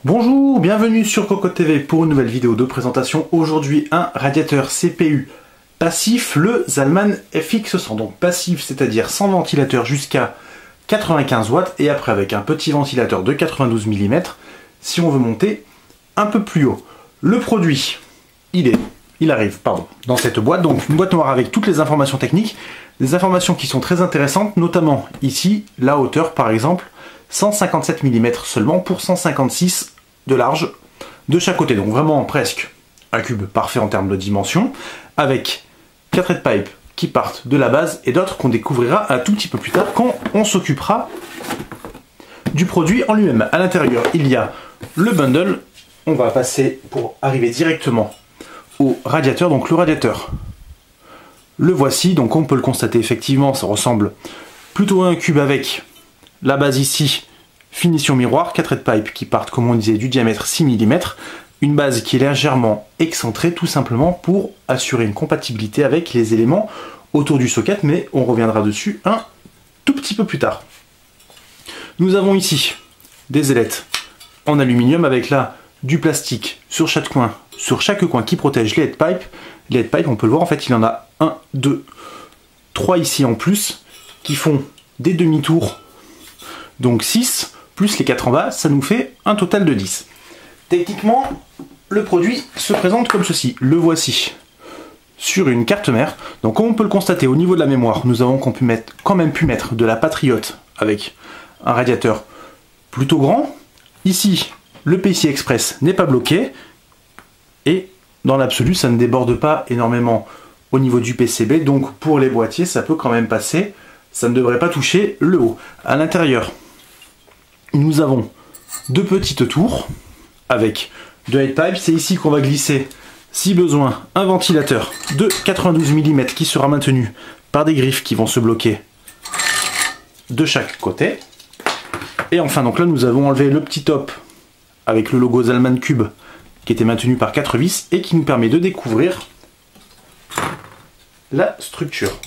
Bonjour, bienvenue sur Cocotte TV pour une nouvelle vidéo de présentation. Aujourd'hui, un radiateur CPU passif, le Zalman FX100. Donc passif, c'est-à-dire sans ventilateur jusqu'à 95 watts et après avec un petit ventilateur de 92 mm si on veut monter un peu plus haut. Le produit, il arrive dans cette boîte, donc une boîte noire avec toutes les informations techniques, des informations qui sont très intéressantes, notamment ici, la hauteur par exemple, 157 mm seulement pour 156 de large de chaque côté, donc vraiment presque un cube parfait en termes de dimension, avec 4 head pipes qui partent de la base et d'autres qu'on découvrira un tout petit peu plus tard quand on s'occupera du produit en lui-même. À l'intérieur, il y a le bundle. On va passer pour arriver directement au radiateur. Donc le radiateur, le voici. Donc on peut le constater effectivement, ça ressemble plutôt à un cube avec la base ici, finition miroir, 4 head pipes qui partent, comme on disait, du diamètre 6 mm. Une base qui est légèrement excentrée, tout simplement pour assurer une compatibilité avec les éléments autour du socket, mais on reviendra dessus un tout petit peu plus tard. Nous avons ici des ailettes en aluminium avec là du plastique sur chaque coin qui protège les head pipes. Les head pipes, on peut le voir, en fait, il y en a 1, 2, 3 ici en plus qui font des demi-tours, donc 6, plus les 4 en bas, ça nous fait un total de 10. Techniquement, le produit se présente comme ceci. Le voici sur une carte mère. Donc comme on peut le constater au niveau de la mémoire, nous avons quand même pu mettre de la Patriot avec un radiateur plutôt grand. Ici, le PCI Express n'est pas bloqué. Et dans l'absolu, ça ne déborde pas énormément au niveau du PCB. Donc pour les boîtiers, ça peut quand même passer. Ça ne devrait pas toucher le haut. À l'intérieur, nous avons deux petites tours avec deux head pipes. C'est ici qu'on va glisser, si besoin, un ventilateur de 92 mm qui sera maintenu par des griffes qui vont se bloquer de chaque côté. Et enfin, donc là, nous avons enlevé le petit top avec le logo Zalman Cube qui était maintenu par 4 vis et qui nous permet de découvrir la structure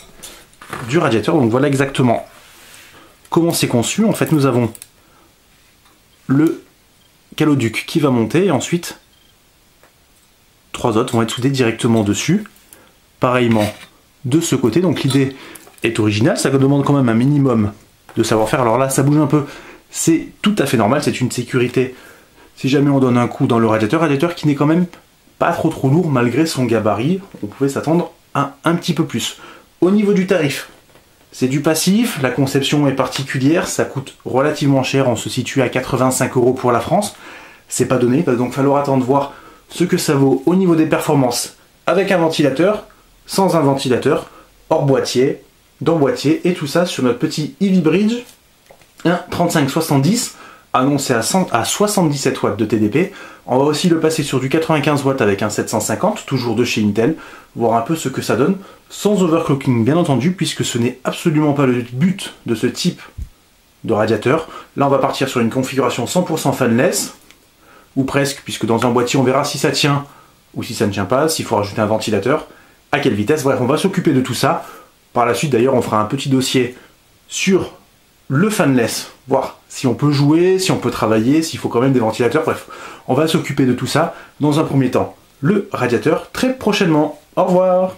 du radiateur. Donc voilà exactement comment c'est conçu. En fait, nous avons le caloduc qui va monter et ensuite 3 autres vont être soudés directement dessus. Pareillement de ce côté. Donc l'idée est originale, ça demande quand même un minimum de savoir-faire. Alors là, ça bouge un peu, c'est tout à fait normal, c'est une sécurité si jamais on donne un coup dans le radiateur qui n'est quand même pas trop lourd malgré son gabarit. On pouvait s'attendre à un petit peu plus. Au niveau du tarif, c'est du passif, la conception est particulière, ça coûte relativement cher, on se situe à 85 € pour la France. C'est pas donné, il va donc falloir attendre voir ce que ça vaut au niveau des performances avec un ventilateur, sans un ventilateur, hors boîtier, dans boîtier, et tout ça sur notre petit Ivy Bridge, un 3570, annoncé à 77 watts de TDP. On va aussi le passer sur du 95 watts avec un 750, toujours de chez Intel, voir un peu ce que ça donne, sans overclocking bien entendu, puisque ce n'est absolument pas le but de ce type de radiateur. Là on va partir sur une configuration 100% fanless, ou presque, puisque dans un boîtier on verra si ça tient ou si ça ne tient pas, s'il faut rajouter un ventilateur, à quelle vitesse. Bref, on va s'occuper de tout ça. Par la suite d'ailleurs on fera un petit dossier sur le fanless, voir si on peut jouer, si on peut travailler, s'il faut quand même des ventilateurs. Bref, on va s'occuper de tout ça dans un premier temps. Le radiateur très prochainement. Au revoir.